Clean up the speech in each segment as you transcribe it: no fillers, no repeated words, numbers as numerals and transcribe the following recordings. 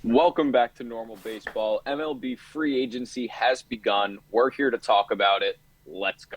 Welcome back to normal baseball. MLB free agency has begun. We're here to talk about it. Let's go.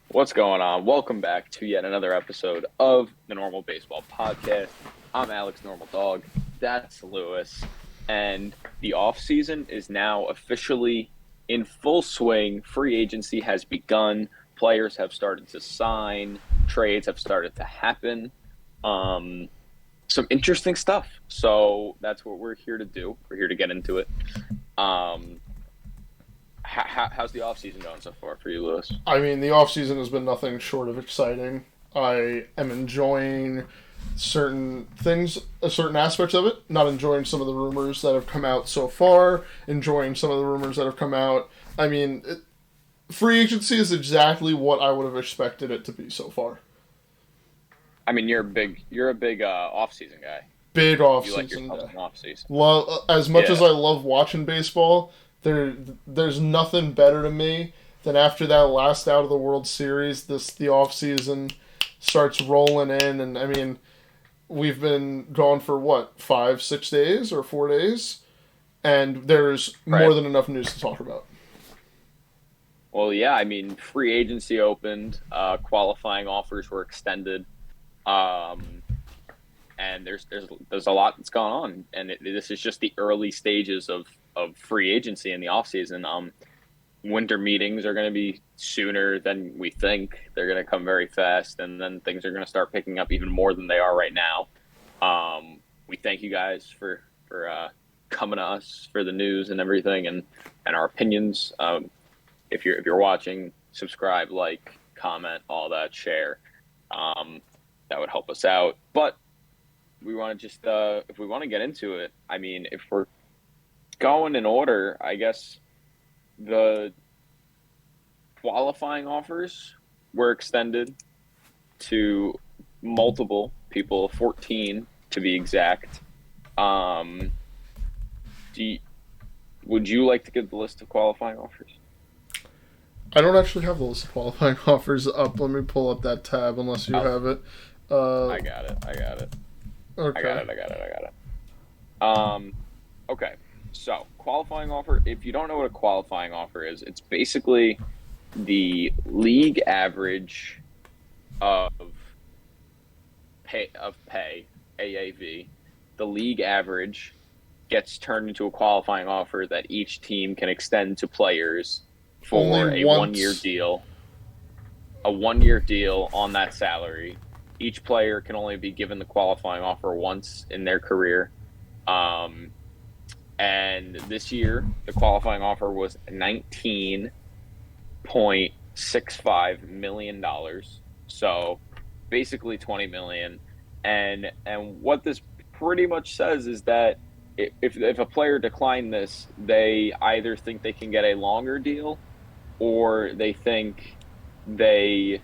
What's going on? Welcome back to yet another episode of the Normal Baseball Podcast. I'm Alex Normal Dog. That's Lewis. And the offseason is now officially in full swing. Free agency has begun. Players have started to sign. Trades have started to happen. Some interesting stuff. So that's what we're here to do. We're here to get into it. How's the offseason going so far for you, Lewis? I mean, the offseason has been nothing short of exciting. I am enjoying certain things, certain aspects of it, not enjoying some of the rumors that have come out so far, enjoying some of the rumors that have come out. I mean, free agency is exactly what I would have expected it to be so far. I mean, you're a big off-season guy. Big You like offseason yourself day. some off-season. As much as Yeah. I love watching baseball, there's nothing better to me than after that last out of the World Series, the off season starts rolling in, and I mean, we've been gone for what 5, 6 days or 4 days, and there's Right. more than enough news to talk about. Well, yeah. I mean, free agency opened. Qualifying offers were extended. Um, and there's a lot that's gone on, and this is just the early stages of free agency in the offseason. Winter meetings are going to be sooner than we think. They're going to come very fast, and then things are going to start picking up even more than they are right now. We thank you guys for coming to us for the news and everything, and our opinions. If you're watching, subscribe, like, comment, all that, share. That would help us out. But we want to just if we want to get into it, I mean, if we're going in order, I guess the qualifying offers were extended to multiple people, 14 to be exact. Um, do you, would you like to give the list of qualifying offers? I don't actually have the list of qualifying offers up. Let me pull up that tab unless you Oh, have it. Uh, I got it. I got it. I got okay. it. I got it. I got it. Okay. So qualifying offer. If you don't know what a qualifying offer is, it's basically the league average of pay AAV. The league average gets turned into a qualifying offer that each team can extend to players Only for a 1 year once. deal. A 1 year deal on that salary. Each player can only be given the qualifying offer once in their career. Um, and this year, the qualifying offer was $19.65 million. So basically 20 million. And what this pretty much says is that if a player declined this, they either think they can get a longer deal, or they think they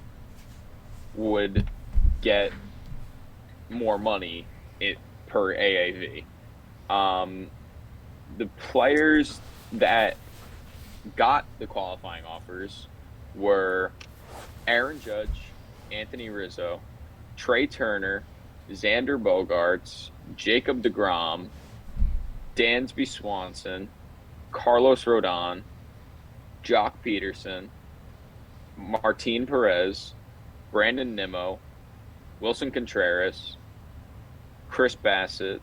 would get more money per AAV. Um, the players that got the qualifying offers were Aaron Judge, Anthony Rizzo, Trea Turner, Xander Bogarets, Jacob DeGrom, Dansby Swanson, Carlos Rodon, Jock Peterson, Martin Perez, Brandon Nimmo, Wilson Contreras, Chris Bassett,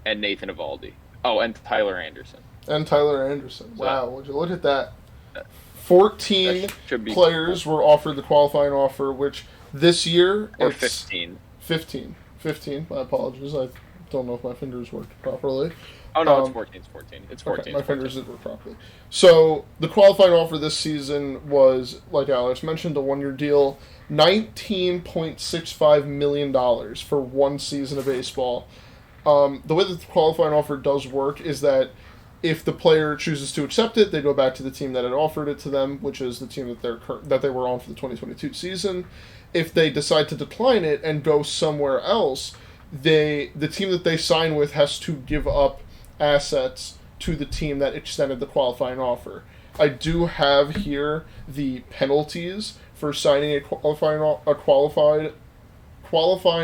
and Nathan Eovaldi. Oh, and Tyler Anderson. And Tyler Anderson. So Wow, would you look at that? that, that 14 should be cool. players were offered the qualifying offer, which this year Or it's 15. 15. 15, my apologies. I don't know if my fingers worked properly. Oh, no, it's Um, 14. It's 14. It's okay, 14. my It's 14. fingers didn't work properly. So, the qualifying offer this season was, like Alex mentioned, a 1 year deal. $19.65 million for one season of baseball. The way that the qualifying offer does work is that If the player chooses to accept it, they go back to the team that had offered it to them, which is the team that they were on for the 2022 season. If they decide to decline it and go somewhere else, the team that they sign with has to give up assets to the team that extended the qualifying offer. I do have here the penalties for signing a qualifying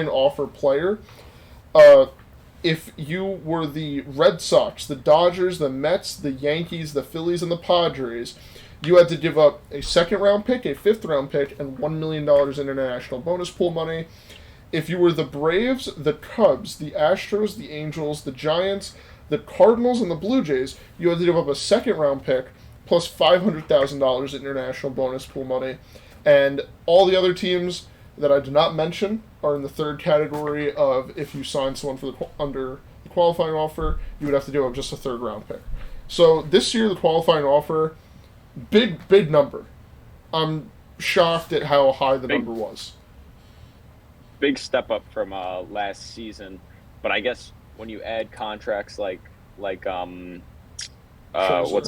offer player. Uh, if you were the Red Sox, the Dodgers, the Mets, the Yankees, the Phillies, and the Padres, you had to give up a second round pick, a fifth round pick, and $1 million in international bonus pool money. If you were the Braves, the Cubs, the Astros, the Angels, the Giants, the Cardinals, and the Blue Jays, you had to give up a second round pick plus $500,000 in international bonus pool money. And all the other teams that I did not mention are in the third category of if you sign someone under the qualifying offer, you would have to give up just a third round pick. So this year, the qualifying offer, big number. I'm shocked at how high the number was. Big step up from last season, but I guess when you add contracts like what's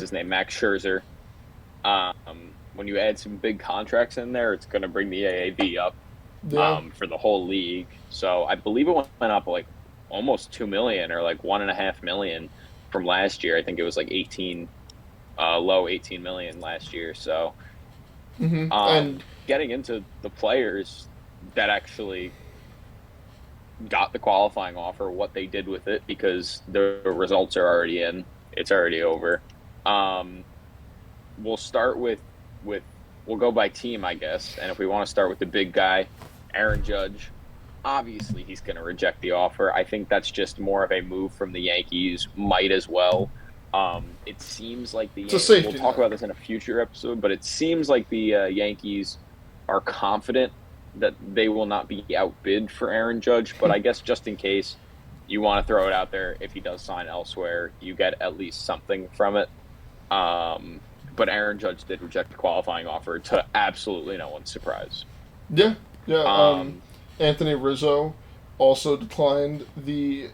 his name, Max Scherzer, when you add some big contracts in there, it's going to bring the AAV up for the whole league. So I believe it went up like almost 2 million or like 1.5 million from last year. I think it was like 18 million last year. So And getting into the players that actually got the qualifying offer, what they did with it, because the results are already in. It's already over. We'll start with we'll go by team, I guess. And if we want to start with the big guy, Aaron Judge, obviously he's going to reject the offer. I think that's just more of a move from the Yankees. Might as well. It seems like the Yankees, we'll talk about this in a future episode, but it seems like the Yankees are confident that they will not be outbid for Aaron Judge. But I guess just in case you want to throw it out there, if he does sign elsewhere, you get at least something from it. But Aaron Judge did reject the qualifying offer to absolutely no one's surprise. Yeah. Anthony Rizzo also declined the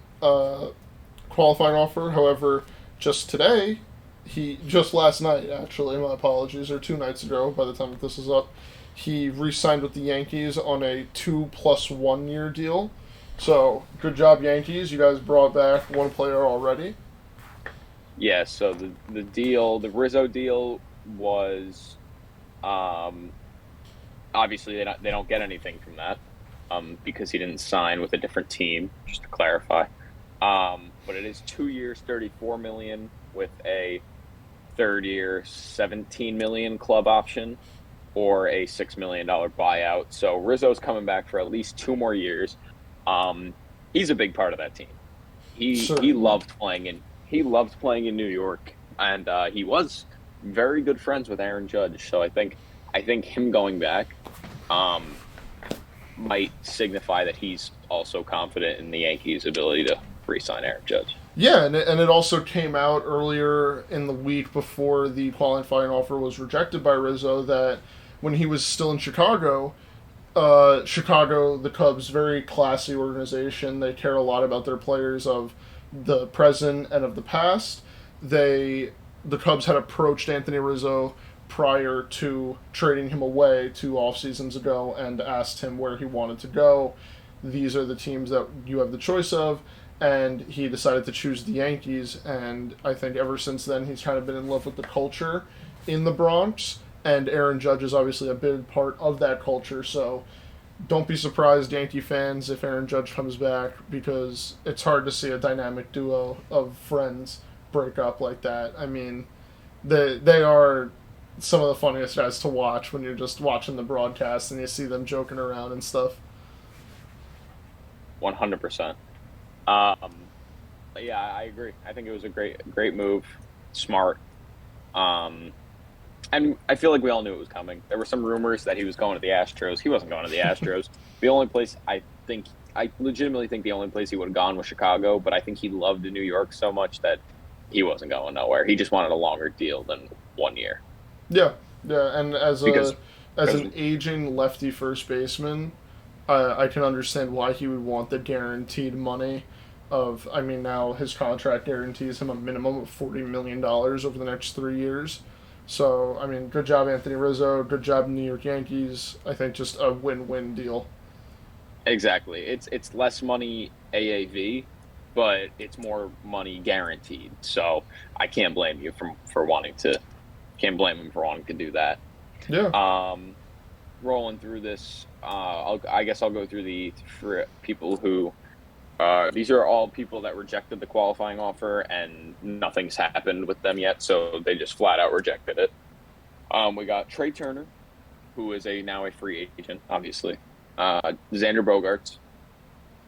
qualifying offer. However, just last night, actually, my apologies, or 2 nights ago by the time that this is up, he re-signed with the Yankees on a 2+1 year deal. So, good job, Yankees. You guys brought back one player already. Yeah, so the deal, the Rizzo deal was, obviously they don't get anything from that, because he didn't sign with a different team, just to clarify. But it is 2 years, $34 million with a third year, $17 million club option or a $6 million buyout. So Rizzo's coming back for at least 2 more years. He's a big part of that team. He loved playing in New York, and he was very good friends with Aaron Judge. So I think him going back might signify that he's also confident in the Yankees' ability to re-sign Aaron Judge. Yeah, and it also came out earlier in the week before the qualifying offer was rejected by Rizzo that when he was still in Chicago, the Cubs, very classy organization. They care a lot about their players of the present and of the past. The Cubs had approached Anthony Rizzo prior to trading him away 2 off seasons ago and asked him where he wanted to go. These are the teams that you have the choice of, and he decided to choose the Yankees. And I think ever since then he's kind of been in love with the culture in the Bronx, and Aaron Judge is obviously a big part of that culture. So don't be surprised, Yankee fans, if Aaron Judge comes back, because it's hard to see a dynamic duo of friends break up like that. I mean, they are some of the funniest guys to watch when you're just watching the broadcast and you see them joking around and stuff. 100%. Yeah, I agree. I think it was a great move, smart. And I feel like we all knew it was coming. There were some rumors that he was going to the Astros. He wasn't going to the Astros. The only place I legitimately think the only place he would have gone was Chicago, but I think he loved New York so much that he wasn't going nowhere. He just wanted a longer deal than 1 year. Yeah, and as an aging lefty first baseman, I can understand why he would want the guaranteed money. I mean, now his contract guarantees him a minimum of $40 million over the next 3 years. So, I mean, good job, Anthony Rizzo. Good job, New York Yankees. I think just a win-win deal. Exactly. It's less money AAV, but it's more money guaranteed. So I can't blame you for wanting to. Can't blame him for wanting to do that. Yeah. Rolling through this, I guess I'll go through the for people who. These are all people that rejected the qualifying offer, and nothing's happened with them yet, so they just flat out rejected it. We got Trea Turner, who is now a free agent, obviously. Xander Bogarets,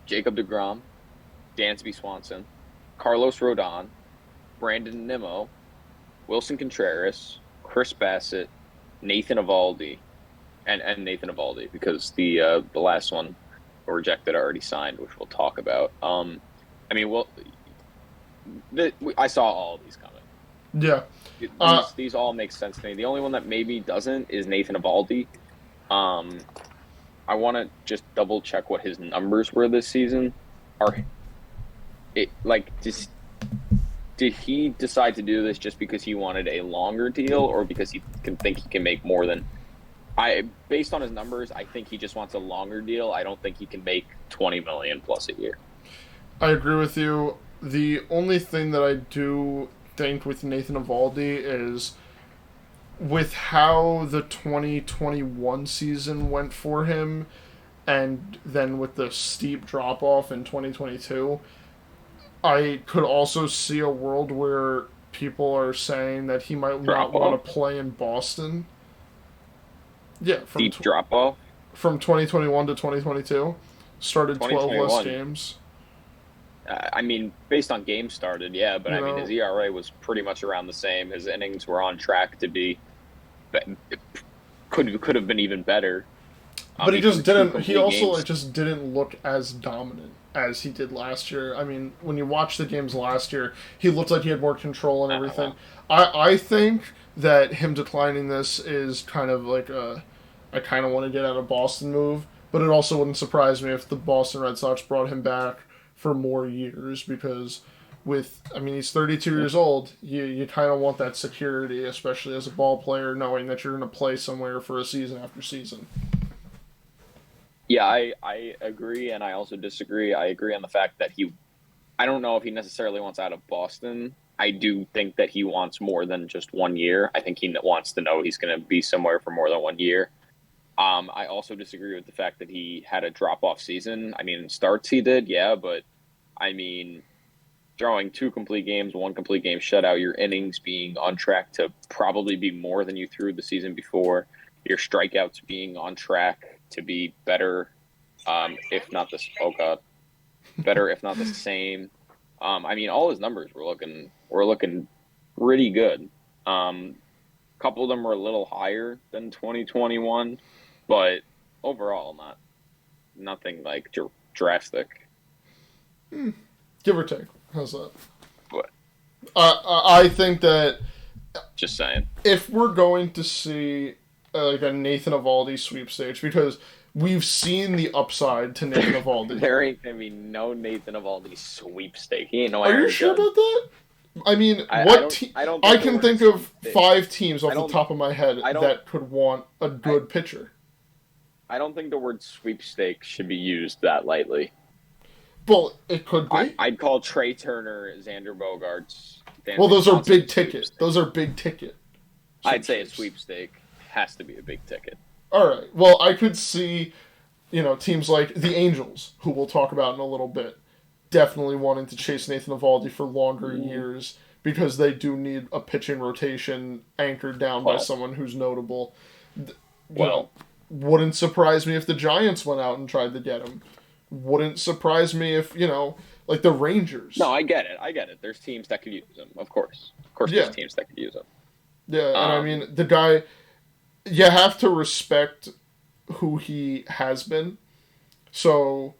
Jacob DeGrom, Dansby Swanson, Carlos Rodon, Brandon Nimmo, Wilson Contreras, Chris Bassett, Nathan Eovaldi, and Nathan Eovaldi, because the last one rejected already signed, which we'll talk about. I mean, I saw all of these coming. Yeah. These all make sense to me. The only one that maybe doesn't is Nathan Eovaldi. I want to just double check what his numbers were this season. Did he decide to do this just because he wanted a longer deal, or because he can think he can make more than? Based on his numbers, I think he just wants a longer deal. I don't think he can make $20 million plus a year. I agree with you. The only thing that I do think with Nathan Eovaldi is with how the 2021 season went for him, and then with the steep drop off in 2022, I could also see a world where people are saying that he might not want to play in Boston. Yeah, deep drop off from 2021 to 2022, started 12 less games. I mean, based on games started, yeah, but I mean, his ERA was pretty much around the same. His innings were on track to be, could have been even better. But he just didn't. He also just didn't look as dominant as he did last year. I mean, when you watch the games last year, he looked like he had more control and everything. I think that him declining this is kind of like I kind of want to get out of Boston move, but it also wouldn't surprise me if the Boston Red Sox brought him back for more years, because he's 32 years old. You kind of want that security, especially as a ball player, knowing that you're going to play somewhere for a season after season. Yeah, I agree, and I also disagree. I agree on the fact that I don't know if he necessarily wants out of Boston. I do think that he wants more than just 1 year. I think he wants to know he's going to be somewhere for more than 1 year. I also disagree with the fact that he had a drop-off season. I mean, in starts he did, yeah, but I mean, throwing 2 complete games, 1 complete game shutout, your innings being on track to probably be more than you threw the season before, your strikeouts being on track to be better, better if not the same. I mean, all his numbers were looking pretty good. Couple of them were a little higher than 2021, but overall, nothing like drastic. Give or take. How's that? What? I think that. Just saying. If we're going to see like a Nathan Eovaldi sweepstakes, because we've seen the upside to Nathan Eovaldi. There ain't gonna be no Nathan Eovaldi sweepstake. He ain't no. Are you sure about that? I mean, I can think of 5 teams off the top of my head that could want a good pitcher. I don't think the word sweepstake should be used that lightly. Well, it could be. I'd call Trea Turner, Xander Bogarets. Those are big ticket. Those are big ticket. I'd say a sweepstake has to be a big ticket. All right. Well, I could see, teams like the Angels, who we'll talk about in a little bit, definitely wanting to chase Nathan Eovaldi for longer years, because they do need a pitching rotation anchored down by someone who's notable. Wouldn't surprise me if the Giants went out and tried to get him. Wouldn't surprise me if, like the Rangers. No, I get it. There's teams that could use him, of course. There's teams that could use him. Yeah, and I mean, the guy, you have to respect who he has been. So,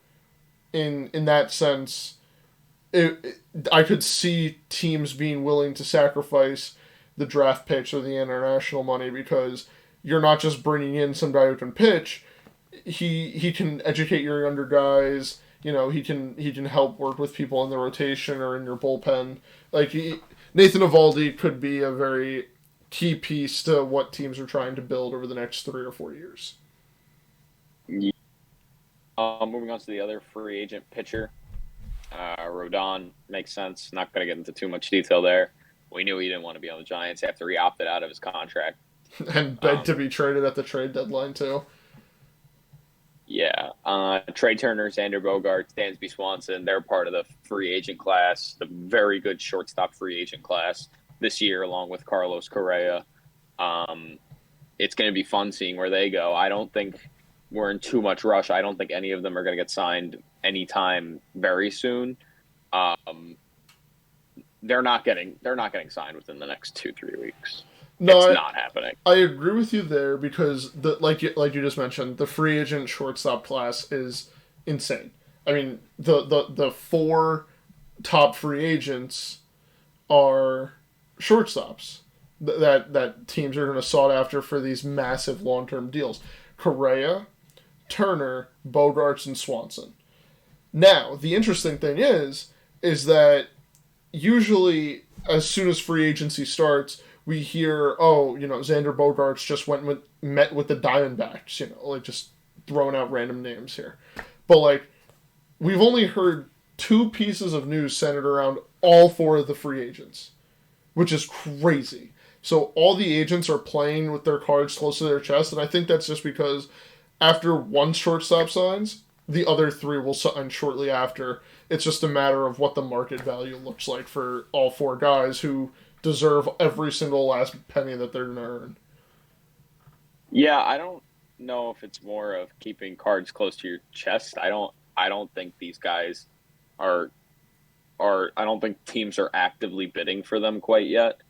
in that sense, I could see teams being willing to sacrifice the draft picks or the international money, because you're not just bringing in some guy who can pitch. He can educate your younger guys. he can help work with people in the rotation or in your bullpen. Nathan Eovaldi could be a very key piece to what teams are trying to build over the next 3 or 4 years. Moving on to the other free agent pitcher, Rodon makes sense. Not going to get into too much detail there. We knew he didn't want to be on the Giants after he opted out of his contract. And begged to be traded at the trade deadline, too. Yeah. Trea Turner, Xander Bogarets, Dansby Swanson, they're part of the free agent class, the very good shortstop free agent class this year, along with Carlos Correa. It's going to be fun seeing where they go. I don't think we're in too much rush. I don't think any of them are going to get signed anytime very soon. They're not getting signed within the next 2-3 weeks. No, it's not happening. I agree with you there because like you just mentioned, the free agent shortstop class is insane. I mean, the 4 top free agents are shortstops that teams are going to sought after for these massive long-term deals. Correa, Turner, Bogarts, and Swanson. Now, the interesting thing is that usually as soon as free agency starts, we hear, Xander Bogarts just met with the Diamondbacks, just throwing out random names here. But, we've only heard 2 pieces of news centered around all 4 of the free agents, which is crazy. So all the agents are playing with their cards close to their chest, and I think that's just because after one shortstop signs, the other 3 will sign shortly after. It's just a matter of what the market value looks like for all 4 guys who deserve every single last penny that they're going to earn. Yeah, I don't know if it's more of keeping cards close to your chest. I don't think these guys are I don't think teams are actively bidding for them quite yet.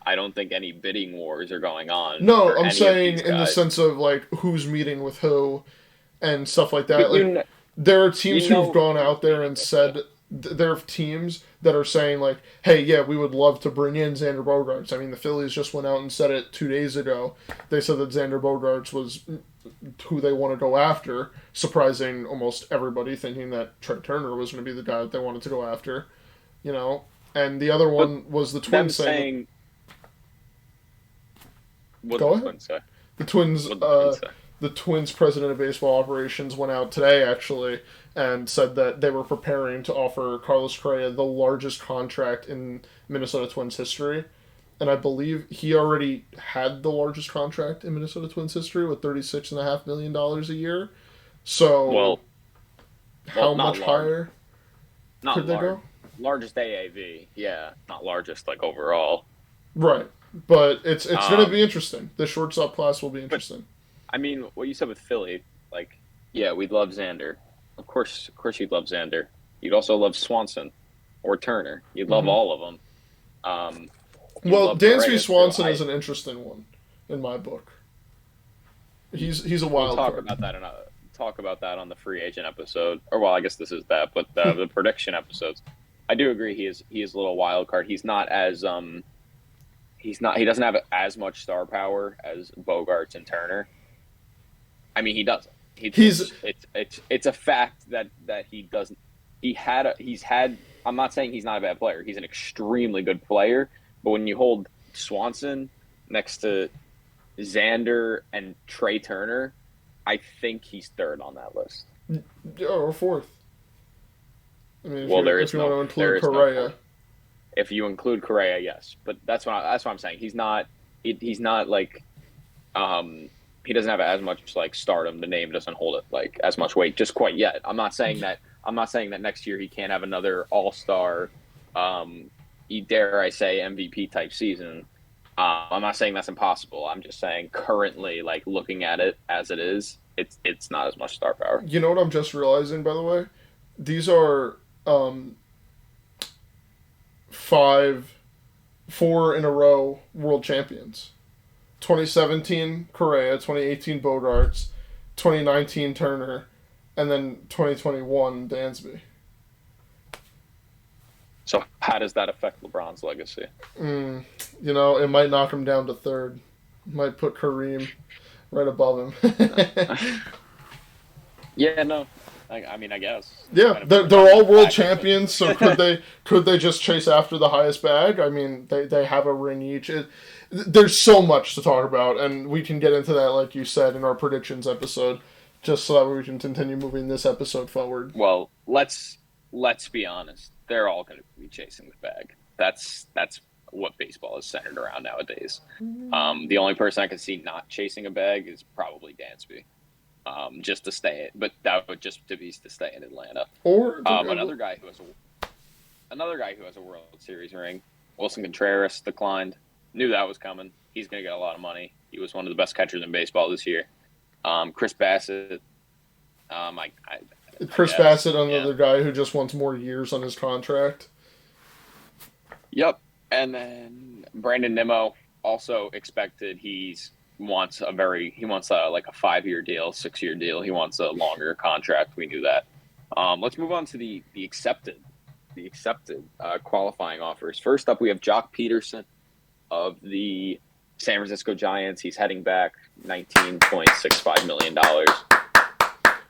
I don't think any bidding wars are going on. No, I'm saying in the sense of who's meeting with who and stuff like that. There are teams who've gone out there and said there are teams that are saying hey, yeah, we would love to bring in Xander Bogarts. I mean, the Phillies just went out and said it 2 days ago. They said that Xander Bogarts was who they want to go after, surprising almost everybody, thinking that Trea Turner was going to be the guy that they wanted to go after. And the other one was the Twins saying. What go did the ahead. Twins say? The Twins. The Twins president of baseball operations went out today, actually, and said that they were preparing to offer Carlos Correa the largest contract in Minnesota Twins history. And I believe he already had the largest contract in Minnesota Twins history with $36.5 million a year. So, how much higher could they go? Largest AAV, yeah. Not largest, overall. Right. But it's going to be interesting. The shortstop class will be interesting. I mean, what you said with Philly, yeah, we'd love Xander. Of course you'd love Xander. You'd also love Swanson or Turner. You'd love all of them. Dansby Swanson is an interesting one in my book. He's a wild card. Talk about that on the free agent episode. Or I guess this is that, but the prediction episodes. I do agree he is a little wild card. He's not as he doesn't have as much star power as Bogarts and Turner. I mean, he doesn't. It's a fact that he doesn't. He's had. I'm not saying he's not a bad player. He's an extremely good player. But when you hold Swanson next to Xander and Trea Turner, I think he's 3rd on that list. Or 4th. I mean, if you want to include Correa. If you include Correa, yes. But that's what I'm saying. He's not he doesn't have as much stardom. The name doesn't hold it as much weight just quite yet. I'm not saying that next year he can't have another all-star, dare I say, MVP type season. I'm not saying that's impossible. I'm just saying currently, looking at it as it is, it's not as much star power. You know what I'm just realizing, by the way? These are 4 in a row world champions. 2017 Correa, 2018 Bogarts, 2019 Turner, and then 2021 Dansby. So how does that affect LeBron's legacy? It might knock him down to 3rd. Might put Kareem right above him. Yeah, no. I mean, I guess it's Yeah, kind of a they're all redundant world fact, but champions. So could they just chase after the highest bag? I mean, they have a ring each. There's so much to talk about, and we can get into that, like you said, in our predictions episode, just so that we can continue moving this episode forward. well, let's be honest. They're all going to be chasing the bag. That's what baseball is centered around nowadays. The only person I could see not chasing a bag is probably Dansby, just to stay. But that would just to be to stay in Atlanta. Or Another guy who has a World Series ring, Wilson Contreras, declined. Knew that was coming. He's going to get a lot of money. He was one of the best catchers in baseball this year. Chris Bassett. Chris guess, Bassett, another yeah. guy who just wants more years on his contract. Yep. And then Brandon Nimmo, also expected. He wants like a 5-year deal, 6-year deal. He wants a longer contract. We knew that. Let's move on to the accepted qualifying offers. First up, we have Jock Peterson of the San Francisco Giants. He's heading back $19.65 million.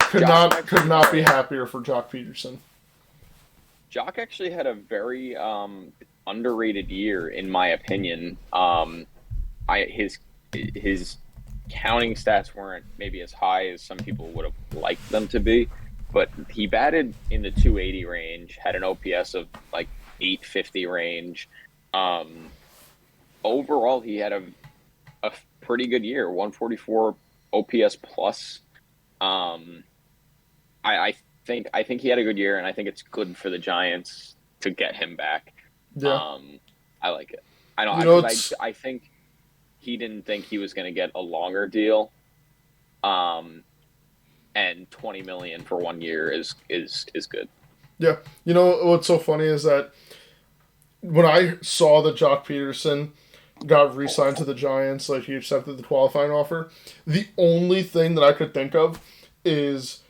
Could not be happier for Jock Peterson. Jock actually had a very underrated year, in my opinion. His counting stats weren't maybe as high as some people would have liked them to be, but he batted in the 280 range, had an OPS of like 850 range. Overall, he had a pretty good year, 144 OPS plus. I think he had a good year, and I think it's good for the Giants to get him back. Yeah. I like it. I don't. You know, I think he didn't think he was going to get a longer deal. And $20 million for 1 year is good. Yeah. You know what's so funny is that when I saw that Jock Peterson got re-signed to the Giants, like he accepted the qualifying offer, the only thing that I could think of is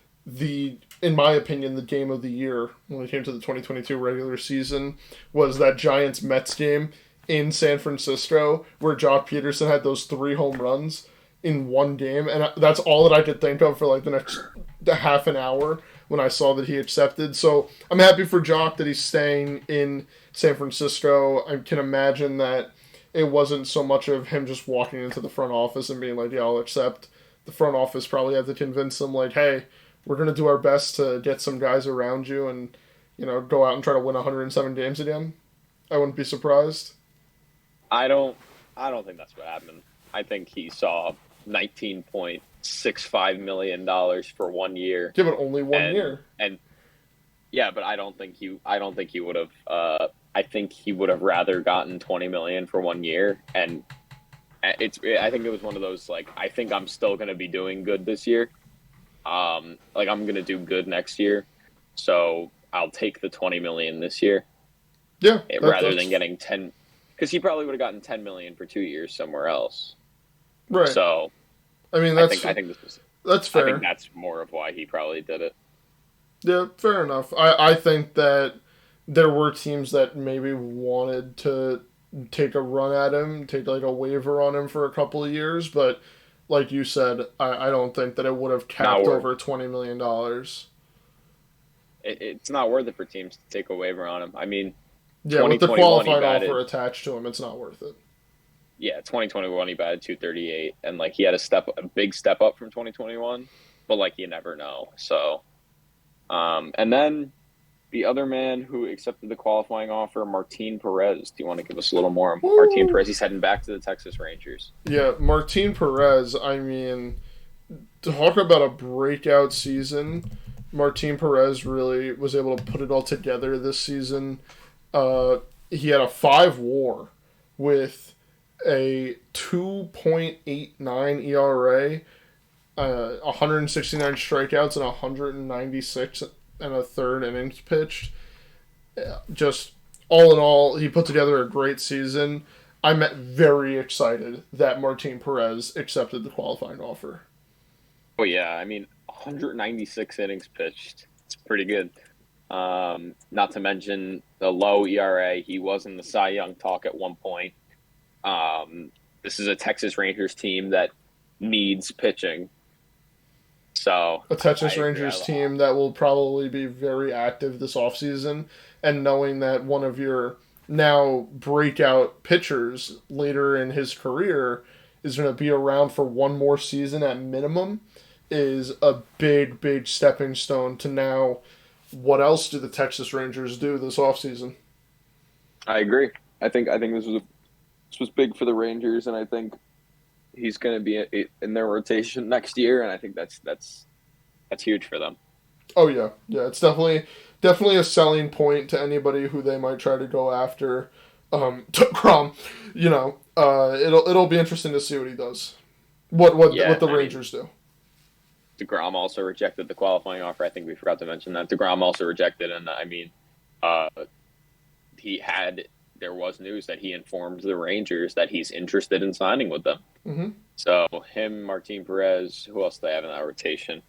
in my opinion, the game of the year when it came to the 2022 regular season was that Giants-Mets game in San Francisco where Jock Peterson had those 3 home runs in one game, and that's all that I could think of for like the next half an hour when I saw that he accepted. So I'm happy for Jock that he's staying in San Francisco. I can imagine that it wasn't so much of him just walking into the front office and being like, yeah, I'll accept. The front office probably had to convince him like, hey, we're going to do our best to get some guys around you and, go out and try to win 107 games again. I wouldn't be surprised. I don't think that's what happened. I think he saw $19.65 million for 1 year. Give it only 1 year. And yeah, but I don't think he would have. I think he would have rather gotten $20 million for 1 year. And I think it was one of those like, I think I'm still going to be doing good this year. Like I'm going to do good next year, so I'll take the $20 million this year. Yeah, rather than getting 10, because he probably would have gotten $10 million for 2 years somewhere else. Right. So, I mean, that's fair. I think that's more of why he probably did it. Yeah, fair enough. I think that there were teams that maybe wanted to take a run at him, take like a waiver on him for a couple of years, but like you said, I don't think that it would have capped over $20 million. It's not worth it for teams to take a waiver on him. I mean, yeah, with the qualifying offer attached to him, it's not worth it. Yeah, 2021 he batted 238, and like he had a big step up from 2021, but like you never know. So, and then the other man who accepted the qualifying offer, Martin Perez. Do you want to give us a little more? Woo! Martin Perez, he's heading back to the Texas Rangers. Yeah, Martin Perez, I mean, talk about a breakout season. Martin Perez really was able to put it all together this season. He had a 5 WAR with a 2.89 ERA, 169 strikeouts, and 196 and a third innings pitched. Just all in all, he put together a great season. I'm very excited that Martin Perez accepted the qualifying offer. Oh yeah, I mean 196 innings pitched. It's pretty good. Not to mention the low ERA. He was in the Cy Young talk at one point. This is a Texas Rangers team that needs pitching. So A I Texas agree. Rangers team that will probably be very active this offseason, and knowing that one of your now breakout pitchers later in his career is going to be around for one more season at minimum is a big, big stepping stone to now what else do the Texas Rangers do this offseason? I agree. I think this was big for the Rangers, and I think he's going to be in their rotation next year, and I think that's huge for them. Oh yeah, yeah, it's definitely a selling point to anybody who they might try to go after. DeGrom, it'll be interesting to see what he does. What Yeah, the I mean, Rangers do. DeGrom also rejected the qualifying offer. I think we forgot to mention that DeGrom also rejected, and I mean, uh, he had there was news that he informed the Rangers that he's interested in signing with them. Hmm. So him, Martin Perez, who else do they have in that rotation?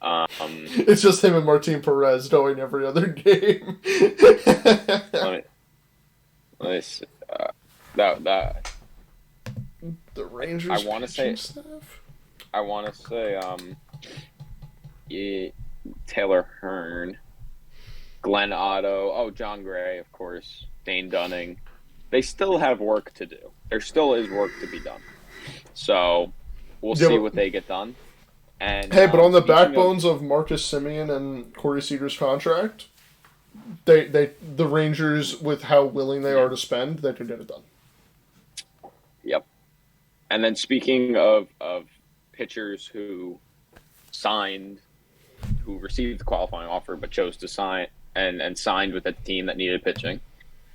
Um, It's just him and Martin Perez going every other game. let me let me see. That The I Rangers want to pitching say staff. I want to say yeah, Taylor Hearn, Glenn Otto, John Gray, of course, Dane Dunning. They still have work to do. There still is work to be done. So we'll Yeah, see but, what they get done. And hey, but on the speaking of, backbones of Marcus Simeon and Corey Seager's contract, the Rangers with how willing they are to spend, they could get it done. yep. And then speaking of pitchers who signed, who received the qualifying offer but chose to sign and signed with a team that needed pitching.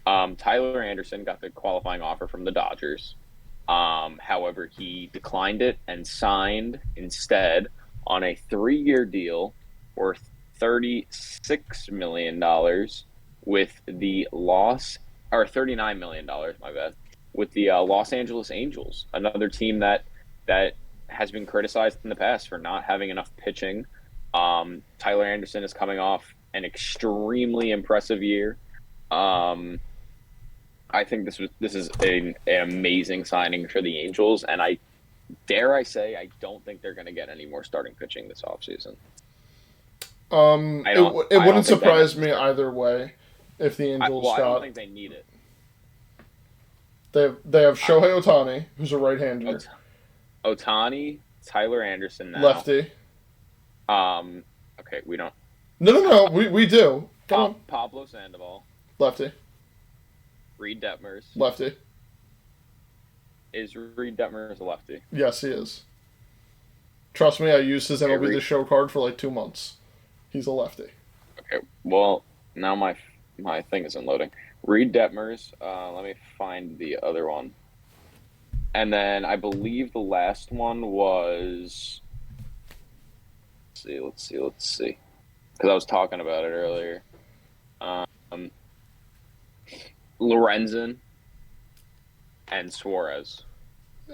Tyler Anderson got the qualifying offer from the Dodgers. However, he declined it and signed instead on a 3-year deal worth $36 million with the $39 million, my bad, with the Los Angeles Angels, another team that has been criticized in the past for not having enough pitching. Tyler Anderson is coming off an extremely impressive year. Um, I think this is an amazing signing for the Angels, and I dare I say I don't think they're going to get any more starting pitching this offseason. It I wouldn't don't think they surprise me necessarily. either way if the Angels I don't got think they need it. they have I, Shohei Ohtani, who's a right-hander, Ot- Otani, Tyler Anderson now. lefty. Um, okay, we don't. No, no, no, we do. Come on, Pablo Sandoval, lefty, Reed Detmers. lefty. Is Reed Detmers a lefty? Yes, he is. Trust me, I used his Okay, MLB The Show card for like 2 months. He's a lefty. okay. Well, now my thing isn't loading. Reed Detmers. Let me find the other one. And then I believe the last one was. Let's see. Because I was talking about it earlier. Um, Lorenzen and Suarez.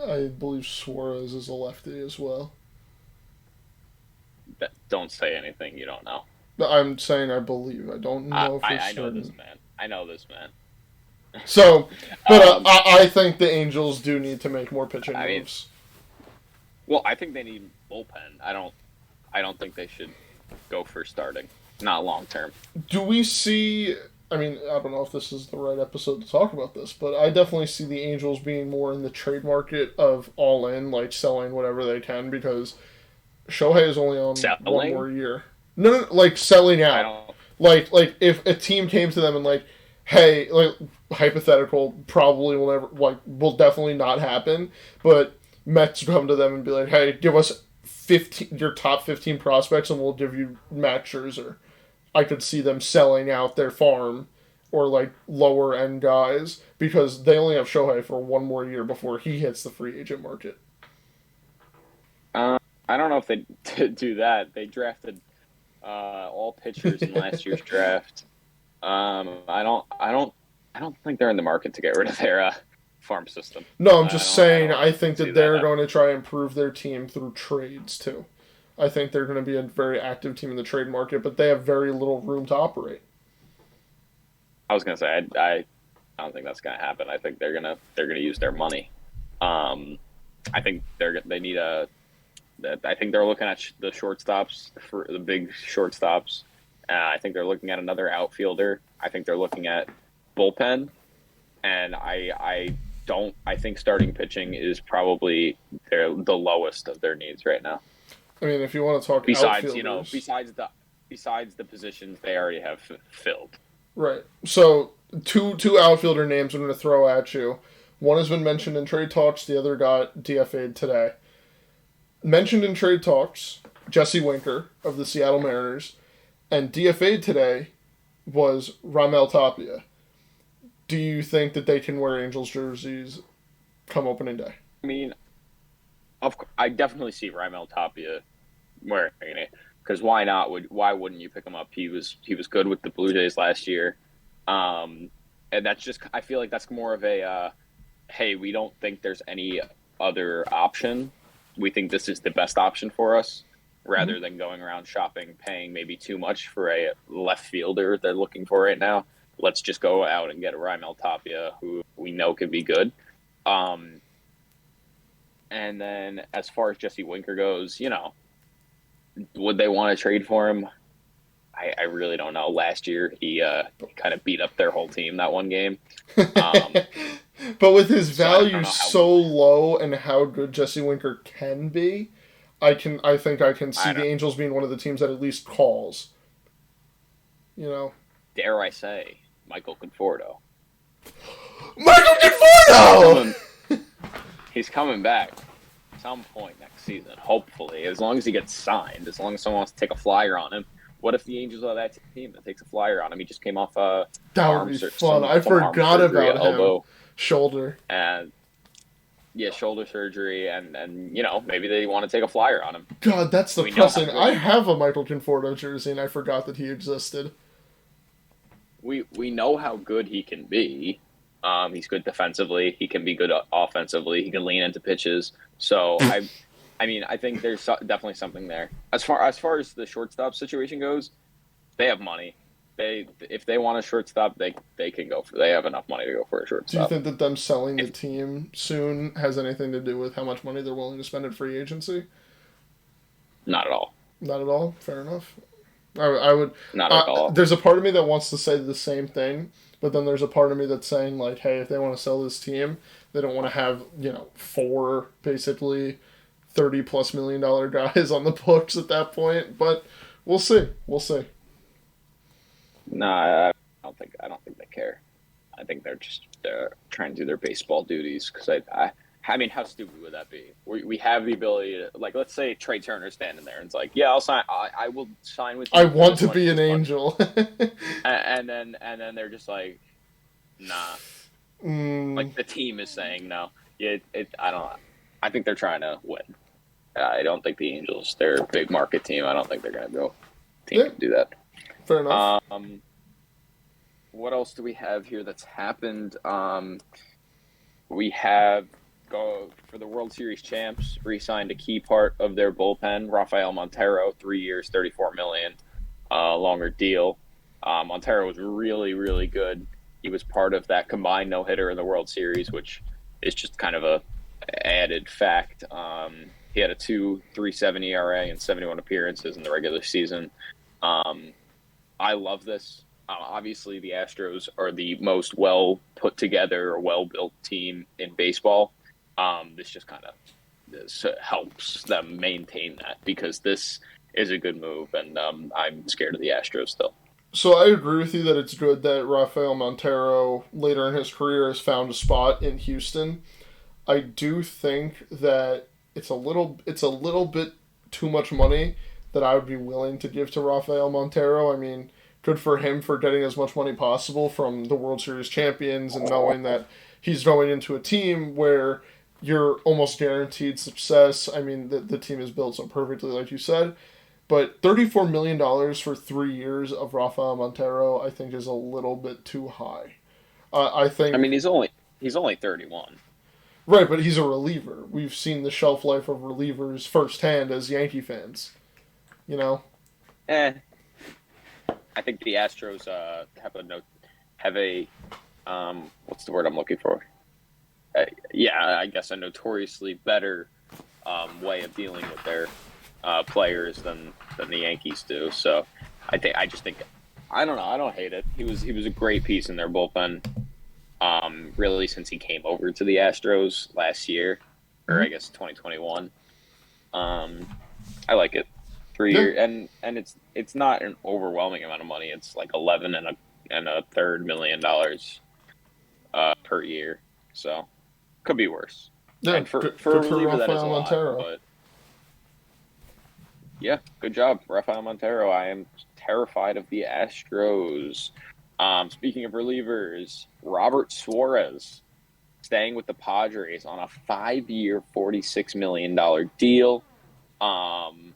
I believe Suarez is a lefty as well. Don't say anything you don't know. I'm saying I believe. I don't know for I know this certain. man. I know this man. So, but Um, I think the Angels do need to make more pitching I mean, moves. well, I think they need bullpen. I don't think they should go for starting. Not long term. Do we see? I mean, I don't know if this is the right episode to talk about this, but I definitely see the Angels being more in the trade market of all in, like selling whatever they can, because Shohei is only on one Selling? more year. No, no, like selling I out. don't. Like if a team came to them and like, hey, like hypothetical, probably will never will definitely not happen, but Mets come to them and be like, hey, give us 15 your top 15 prospects and we'll give you Matt Scherzer. I could see them selling out their farm or like lower end guys because they only have Shohei for one more year before he hits the free agent market. Uh, I don't know if they do that. They drafted all pitchers in last year's draft. I don't think they're in the market to get rid of their farm system. No, I'm just saying I I think don't see that that they're going happening. to try and improve their team through trades too. I think they're going to be a very active team in the trade market, but they have very little room to operate. I was gonna say I don't think that's gonna happen. I think they're gonna use their money. I think they need That I think they're looking at the shortstops for the big shortstops. I think they're looking at another outfielder. I think they're looking at bullpen, and I don't. I think starting pitching is probably the lowest of their needs right now. I mean, if you want to talk Besides, outfielders, besides the positions they already have filled. right? So two outfielder names I'm going to throw at you. One has been mentioned in trade talks. The other got DFA'd today. Mentioned in trade talks, Jesse Winker of the Seattle Mariners, and DFA'd today was Ramel Tapia. Do you think that they can wear Angels jerseys come opening day? I mean, I definitely see Raimel Tapia wearing it because why not? Why wouldn't you pick him up? He was good with the Blue Jays last year, and that's just I feel like that's more of a hey, we don't think there's any other option. We think this is the best option for us, rather than going around shopping, paying maybe too much for a left fielder they're looking for right now. Let's just go out and get a Raimel Tapia, who we know can be good. And then as far as Jesse Winker goes, would they want to trade for him? I really don't know. Last year, he kind of beat up their whole team that one game. But with his value so so low and how good Jesse Winker can be, I think I can see the Angels being one of the teams that at least calls. Dare I say, Michael Conforto. Michael Conforto! He's coming back at some point next season, hopefully, as long as he gets signed, as long as someone wants to take a flyer on him. What if the Angels are that team that takes a flyer on him? He just came off that would be fun. I forgot about him. Shoulder. And shoulder surgery, and maybe they want to take a flyer on him. God, that's depressing. I have a Michael Conforto jersey, and I forgot that he existed. We know how good he can be. He's good defensively. He can be good offensively. He can lean into pitches. So I think there's definitely something there. As far as the shortstop situation goes, they have money. If they want a shortstop, they can go for. They have enough money to go for a shortstop. Do you think that them selling the team soon has anything to do with how much money they're willing to spend at free agency? Not at all. Not at all. Fair enough. I would. Not at all. There's a part of me that wants to say the same thing, but then there's a part of me that's saying like, hey, if they want to sell this team, they don't want to have 4 basically $30+ million guys on the books at that point. But we'll see. We'll see. No, I don't think they care. I think they're trying to do their baseball duties because I mean, how stupid would that be? We have the ability to, like, let's say Trea Turner standing there and it's like, yeah, I'll sign. I will sign with you. I want to be an Angel. and then they're just like, nah. Like the team is saying no. I don't. I think they're trying to win. I don't think the Angels. They're a big market team. I don't think they're gonna go do that. Fair enough. What else do we have here that's happened? We have for the World Series champs re-signed a key part of their bullpen, Rafael Montero, 3 years, $34 million, longer deal. Montero was really, really good. He was part of that combined no-hitter in the World Series, which is just kind of a added fact. He had a 2.37 ERA and 71 appearances in the regular season. I love this. Obviously, the Astros are the most well put together or well built team in baseball. This just kind of helps them maintain that because this is a good move, and I'm scared of the Astros still. So I agree with you that it's good that Rafael Montero later in his career has found a spot in Houston. I do think that it's a little bit too much money that I would be willing to give to Rafael Montero. I mean, good for him for getting as much money possible from the World Series champions and knowing that he's going into a team where you're almost guaranteed success. I mean, the team is built so perfectly, like you said. But $34 million for 3 years of Rafael Montero, I think, is a little bit too high. I think. I mean, he's only 31. Right, but he's a reliever. We've seen the shelf life of relievers firsthand as Yankee fans. I think the Astros have a what's the word I'm looking for? I guess a notoriously better way of dealing with their players than the Yankees do. So I just think I don't know. I don't hate it. He was a great piece in their bullpen. Really since he came over to the Astros last year, or I Mhm. guess 2021. I like it. three Yeah, year and it's not an overwhelming amount of money. It's like 11 and a third million dollars per year. So could be worse. yeah. And for Good, for a good for reliever, that is Rafael a lot. Montero. But yeah, good job, Rafael Montero. I am terrified of the Astros. Speaking of relievers, Robert Suarez staying with the Padres on a 5-year, $46 million deal. Um,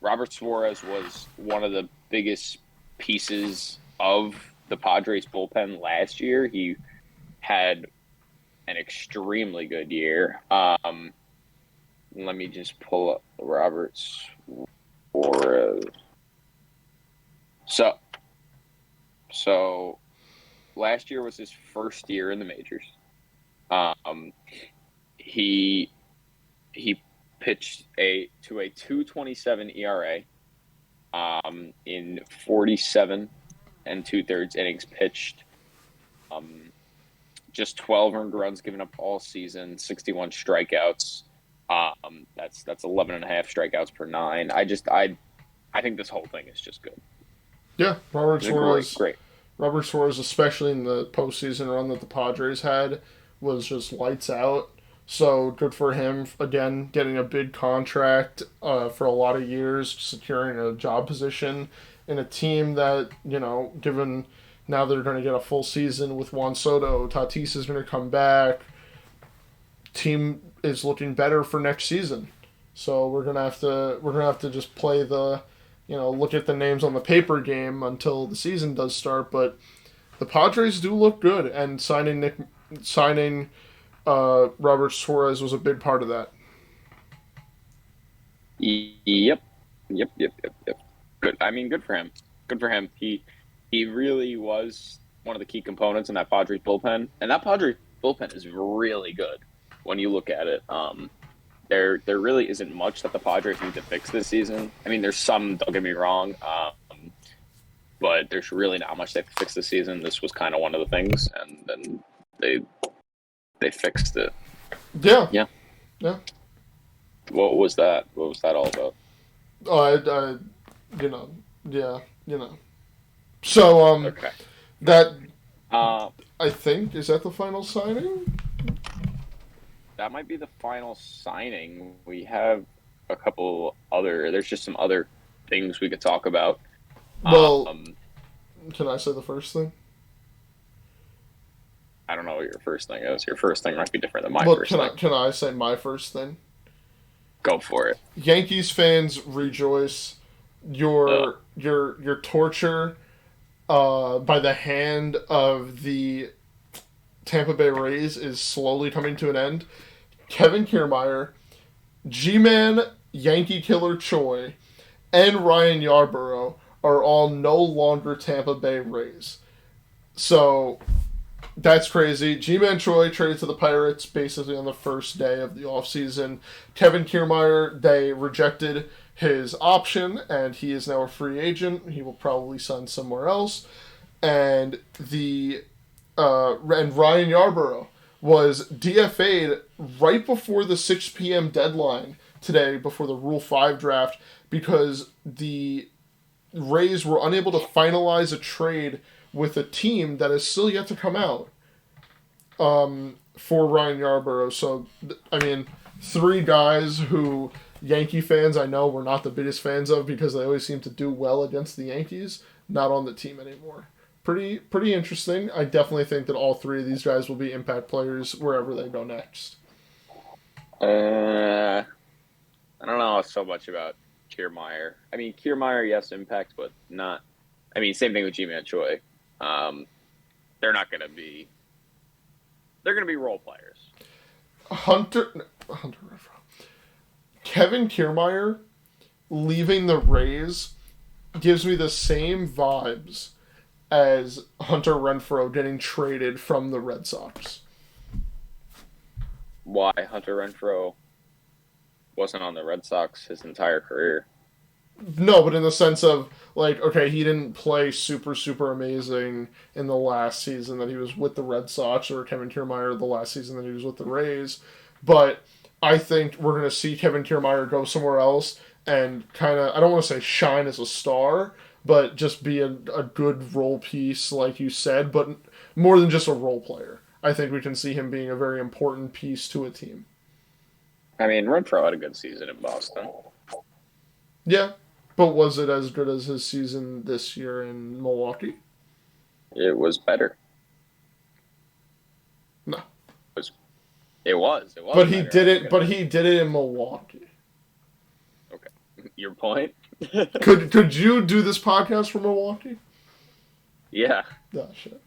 Robert Suarez was one of the biggest pieces of the Padres bullpen last year. He had an extremely good year. Let me just pull up Robert Suarez. So, so last year was his first year in the majors. Um, he he pitched a 2.27 ERA in 47 and 2/3 innings pitched. Um, just 12 earned runs given up all season, 61 strikeouts. That's 11 and a half strikeouts per nine. I think this whole thing is just good. Yeah, Robert It's a great, Suarez. great. Robert Suarez, especially in the postseason run that the Padres had, was just lights out. So good for him again, getting a big contract for a lot of years, securing a job position in a team that given now they're going to get a full season with Juan Soto, Tatis is going to come back. Team is looking better for next season. So we're gonna have to just play the look at the names on the paper game until the season does start. But the Padres do look good, and signing Robert Suarez was a big part of that. Yep, yep. Good. I mean, good for him. Good for him. He really was one of the key components in that Padres bullpen, and that Padres bullpen is really good when you look at it. There really isn't much that the Padres need to fix this season. I mean, there's some. Don't get me wrong, but there's really not much they have to fix this season. This was kind of one of the things, and then they they fixed it. Yeah, Yeah. yeah. What was that? What was that all about? Oh, you know, yeah, you know. So Okay. that Uh, I think is that the final signing. that might be the final signing. We have a couple other. There's just some other things we could talk about. Well, Um, can I say the first thing? I don't know what your first thing is. Your first thing might be different than my Well, first can I thing. can I say my first thing? Go for it. Yankees fans rejoice. Ugh. Your torture by the hand of the Tampa Bay Rays is slowly coming to an end. Kevin Kiermaier, G-Man, Yankee Killer Choi, and Ryan Yarborough are all no longer Tampa Bay Rays. So that's crazy. G-Man Choi traded to the Pirates basically on the first day of the offseason. Kevin Kiermaier, they rejected his option, and he is now a free agent. He will probably sign somewhere else. And and Ryan Yarborough was DFA'd right before the 6 p.m. deadline today, before the Rule 5 draft, because the Rays were unable to finalize a trade with a team that is still yet to come out for Ryan Yarborough. So, I mean, three guys who Yankee fans I know were not the biggest fans of because they always seem to do well against the Yankees, not on the team anymore. Pretty interesting. I definitely think that all three of these guys will be impact players wherever they go next. I don't know so much about Kiermaier. I mean, Kiermaier, yes, impact, but not. I mean, same thing with G-Man Choi. Um, they're not going to be. They're going to be role players. Hunter Kevin Kiermaier leaving the Rays gives me the same vibes as Hunter Renfroe getting traded from the Red Sox. Why Hunter Renfroe wasn't on the Red Sox his entire career. No, but in the sense of like, okay, he didn't play super super amazing in the last season that he was with the Red Sox, or Kevin Kiermaier the last season that he was with the Rays. But I think we're gonna see Kevin Kiermaier go somewhere else and kind of, I don't want to say shine as a star, but just be a good role piece, like you said, but more than just a role player. I think we can see him being a very important piece to a team. I mean, Renfroe had a good season in Boston. Yeah, but was it as good as his season this year in Milwaukee? It was better. No. It was. It was. It was. But he better. did it. But he did it in Milwaukee. Okay. Your point. Could you do this podcast from Milwaukee? Yeah. Oh shit.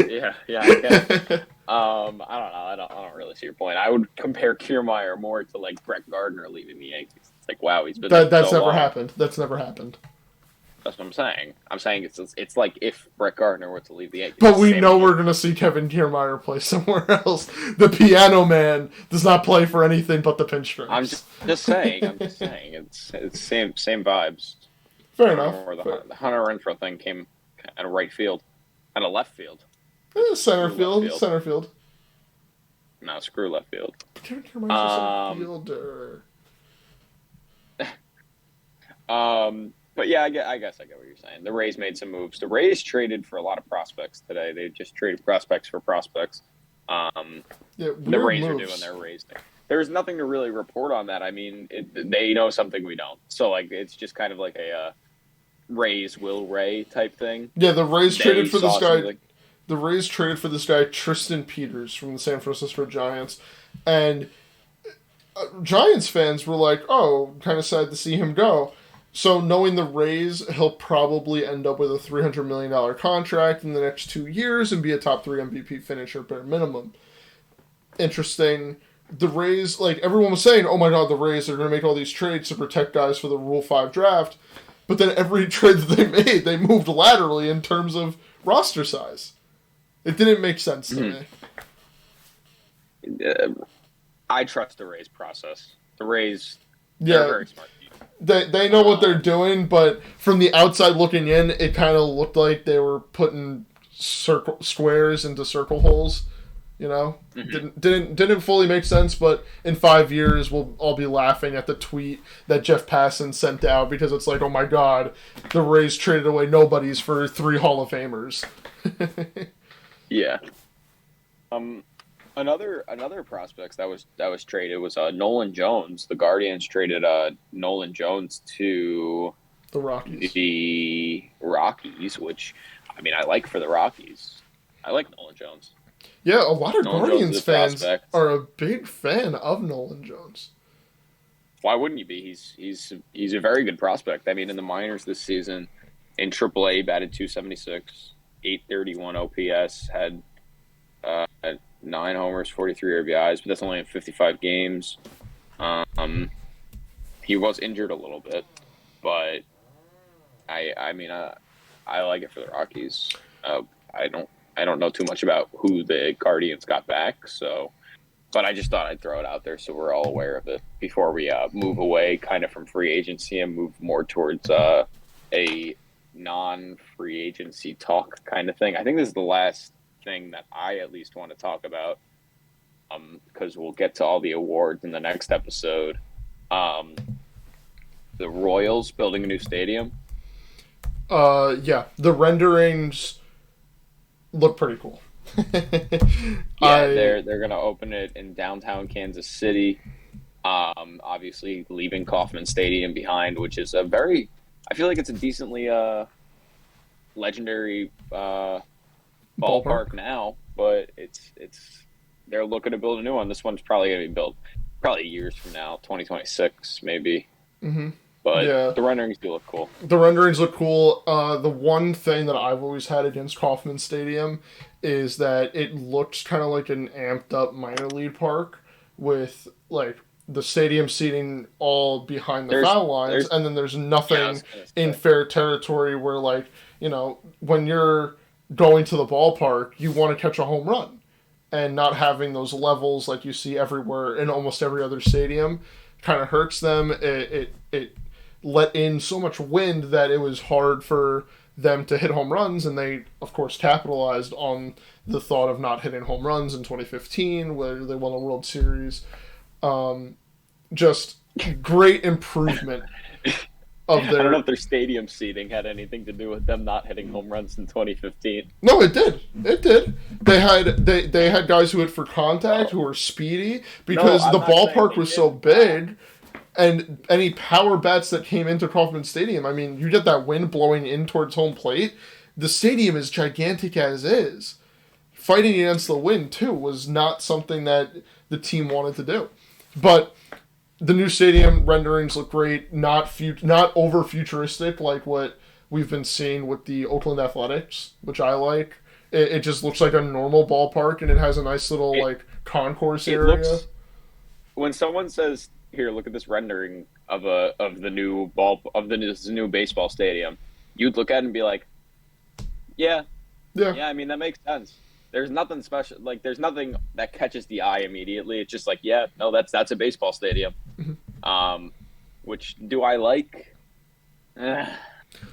Yeah. I can. I don't know. I don't really see your point. I would compare Kiermaier more to like Brett Gardner leaving the Yankees. It's like, wow, he's been That's so never long. happened. That's never happened. That's what I'm saying. I'm saying it's like if Brett Gardner were to leave the Yankees. But we know we're gonna see Kevin Kiermaier play somewhere else. The Piano Man does not play for anything but the pinstripes. I'm just saying. It's same vibes. Fair enough. Or the Hunter Renfroe thing came at a right field, at a left field. Center Screw field. left field. Center field. No, screw left field. Kevin Kiermaier's a fielder. But yeah, I guess I get what you're saying. The Rays made some moves. The Rays traded for a lot of prospects today. They just traded prospects for prospects. Yeah, The Rays moves. are doing their Rays thing. There's nothing to really report on that. I mean, they know something we don't. So like, it's just kind of like a Rays will Ray type thing. Yeah, the Rays traded for this guy. Something. The Rays traded for this guy Tristan Peters from the San Francisco Giants, and Giants fans were like, "Oh, kind of sad to see him go." So knowing the Rays, he'll probably end up with a $300 million contract in the next 2 years and be a top 3 MVP finisher bare minimum. Interesting. The Rays, like everyone was saying, oh my god, the Rays are going to make all these trades to protect guys for the Rule 5 draft. But then every trade that they made, they moved laterally in terms of roster size. It didn't make sense to me. I trust the Rays process. The Rays, they're very smart. They know what they're doing, but from the outside looking in, it kind of looked like they were putting squares into circle holes. You know, didn't fully make sense. But in 5 years, we'll all be laughing at the tweet that Jeff Passan sent out because it's like, oh my god, the Rays traded away nobodies for 3 Hall of Famers. Yeah. Another prospect that was traded was Nolan Jones. The Guardians traded Nolan Jones to The Rockies. the Rockies, which I mean I like for the Rockies. I like Nolan Jones. Yeah, a lot of Nolan Guardians Jones is a fans prospect. are a big fan of Nolan Jones. Why wouldn't you be? He's a very good prospect. I mean, in the minors this season, in AAA, he batted .276, .831 OPS, had 9 homers, 43 RBIs, but that's only in 55 games. He was injured a little bit, but I mean, I like it for the Rockies. I don't know too much about who the Guardians got back, so, but I just thought I'd throw it out there so we're all aware of it before we move away kind of from free agency and move more towards a non-free agency talk kind of thing. I think this is the last thing that I at least want to talk about, because we'll get to all the awards in the next episode. The Royals building a new stadium. Yeah, the renderings look pretty cool. Yeah, they're gonna open it in downtown Kansas City. Obviously leaving Kauffman Stadium behind, which is I feel like it's a decently legendary ballpark now, but it's they're looking to build a new one. This one's probably gonna be built years from now, 2026 maybe. Mm-hmm. But yeah, the renderings do look cool. The renderings look cool. The one thing that I've always had against Kauffman Stadium is that it looks kind of like an amped up minor league park with like the stadium seating all behind the foul lines, and then there's nothing in fair territory where, like, you know, when you're going to the ballpark, you want to catch a home run, and not having those levels like you see everywhere in almost every other stadium kind of hurts them. It let in so much wind that it was hard for them to hit home runs, and they, of course, capitalized on the thought of not hitting home runs in 2015, where they won the World Series. Just great improvement of I don't know their. if their stadium seating had anything to do with them not hitting home runs in 2015. No, it did. It did. They had guys who hit for contact, who were speedy, No, because I'm the not saying ballpark they was so didn't. big, and any power bats that came into Kauffman Stadium. I mean, you get that wind blowing in towards home plate. The stadium is gigantic as is. Fighting against the wind too was not something that the team wanted to do. But the new stadium renderings look great, not over futuristic like what we've been seeing with the Oakland Athletics, which I like. It just looks like a normal ballpark, and it has a nice little It like concourse it area. looks when someone says, "Here, look at this rendering of the this new baseball stadium," you'd look at it and be like, "Yeah, Yeah. yeah. I mean, that makes sense. There's nothing special. Like, there's nothing that catches the eye immediately. It's just like, yeah, no, that's a baseball stadium. Um, which do I like? Eh, I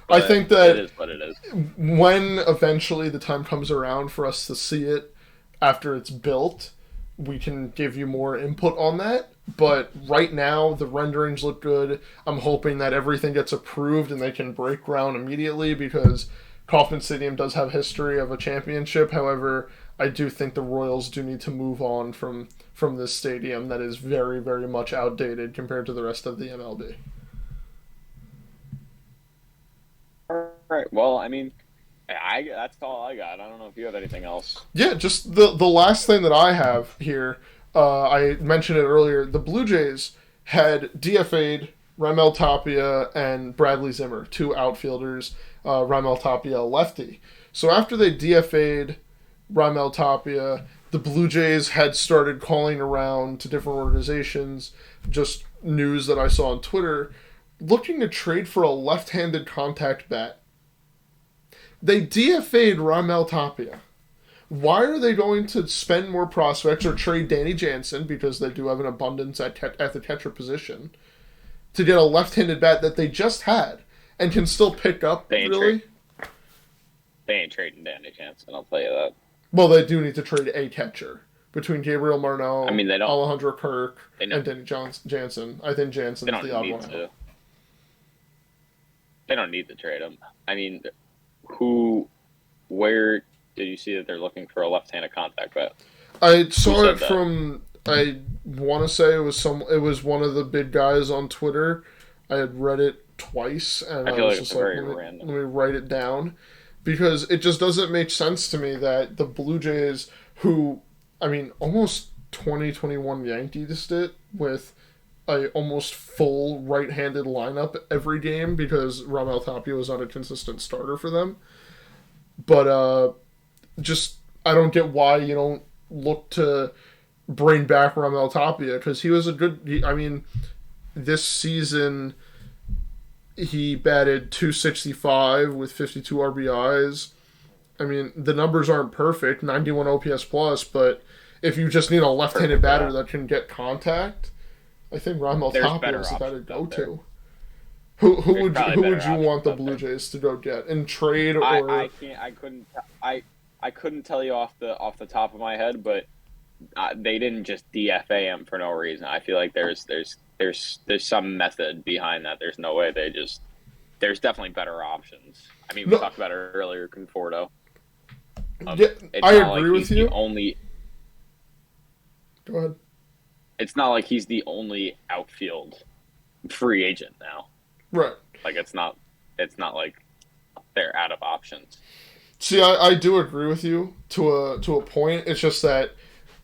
but think it that is what it is. when eventually the time comes around for us to see it after it's built, we can give you more input on that. But right now, the renderings look good. I'm hoping that everything gets approved and they can break ground immediately, because Kauffman Stadium does have history of a championship. However, I do think the Royals do need to move on from this stadium that is very, very much outdated compared to the rest of the MLB. All right. Well, I mean, I that's all I got. I don't know if you have anything else. Yeah, just the last thing that I have here, I mentioned it earlier. The Blue Jays had DFA'd Ramel Tapia and Bradley Zimmer, two outfielders. Ramel Tapia, a lefty. So after they DFA'd Ramel Tapia, the Blue Jays had started calling around to different organizations, just news that I saw on Twitter, looking to trade for a left-handed contact bat. They DFA'd Ramel Tapia. Why are they going to spend more prospects or trade Danny Jansen, because they do have an abundance at the catcher position, to get a left-handed bat that they just had and can still pick up, They ain't really? They ain't trading Danny Jansen. I'll tell you that. Well, they do need to trade a catcher between Gabriel I Marnell, mean, they don't. Alejandro Kirk, They and don't. Danny Jansen. I think They Jansen's the don't odd need one out. to. They don't need to trade him. I mean, who? Where did you see that they're looking for a left-handed contact bat? I saw said it that? from. I want to say it was some. It was one of the big guys on Twitter. I had read it twice, and I I feel was like it's just like, very let random. me write it down, because it just doesn't make sense to me that the Blue Jays, who, I mean, almost 2021 Yankees it with a almost full right-handed lineup every game, because Ramel Tapia was not a consistent starter for them. But just I don't get why you don't look to bring back Ramel Tapia, because he was a good. I mean, this season he batted 265 with 52 RBIs. I mean, the numbers aren't perfect, 91 OPS plus, but if you just need a left-handed batter that can get contact, I think Ramel There's Tapia better is the guy to options go out there. to. Who There's would probably who better would you options want the out Blue there. Jays to go get in trade, I, or I can't. I couldn't. I couldn't tell you off the top of my head, but they didn't just DFA him for no reason. I feel like there's some method behind that. There's no way they just. There's definitely better options. I mean, we No. talked about it earlier, Conforto. Yeah, It's I not agree like with he's you. the only. Go ahead. It's not like he's the only outfield free agent now. Right. Like it's not. It's not like they're out of options. See, I do agree with you to a point. It's just that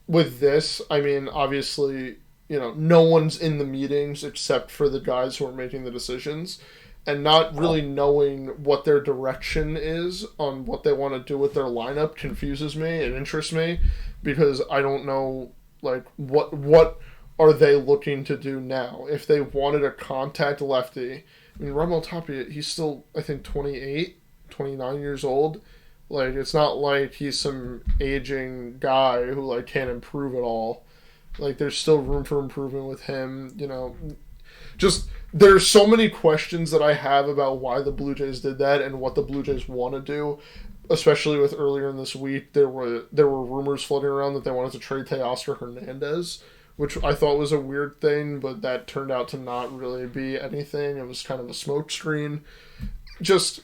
with this, I mean, obviously, no one's in the meetings except for the guys who are making the decisions, and not really knowing what their direction is on what they want to do with their lineup confuses me and interests me, because I don't know, like, what are they looking to do now? If they wanted a contact lefty, I mean, Ramon Tapia, he's still, I think, 28, 29 years old. Like, it's not like he's some aging guy who, like, can't improve at all. Like, there's still room for improvement with him. Just there's so many questions that I have about why the Blue Jays did that and what the Blue Jays want to do. Especially with earlier in this week, there were rumors floating around that they wanted to trade Teoscar Hernandez, which I thought was a weird thing, but that turned out to not really be anything. It was kind of a smokescreen. Just,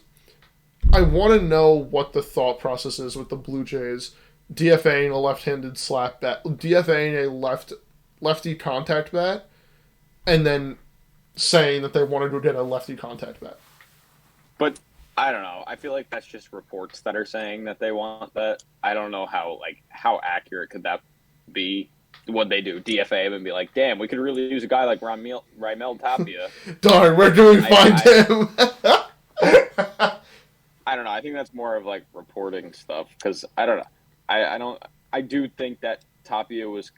I want to know what the thought process is with the Blue Jays DFAing a left-handed slap bat, DFAing a lefty contact bat, and then saying that they wanted to get a lefty contact bat. But I don't know. I feel like that's just reports that are saying that they want that. I don't know how accurate could that be. What they do, DFA him and be like, damn, we could really use a guy like Raimel Tapia. Darn, where do we find him? I don't know. I think that's more of like reporting stuff because I don't know. I do think that Tapia was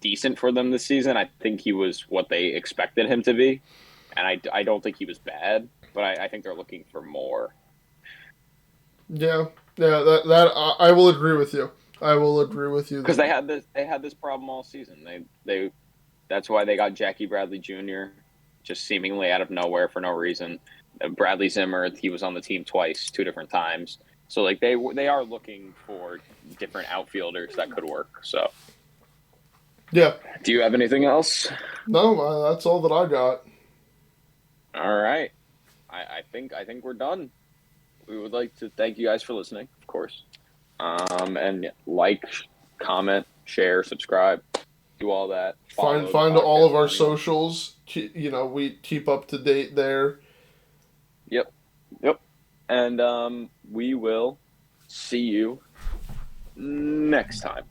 decent for them this season. I think he was what they expected him to be, and I don't think he was bad. But I think they're looking for more. Yeah. That I will agree with you. I will agree with you because they had this problem all season. That's why they got Jackie Bradley Jr. just seemingly out of nowhere for no reason. Bradley Zimmer, he was on the team twice, 2 different times. So like they are looking for different outfielders that could work. So yeah. Do you have anything else? No, that's all that I got. All right. I think we're done. We would like to thank you guys for listening, of course. And like, comment, share, subscribe, do all that. Find all of our socials. We keep up to date there. Yep. And we will see you next time.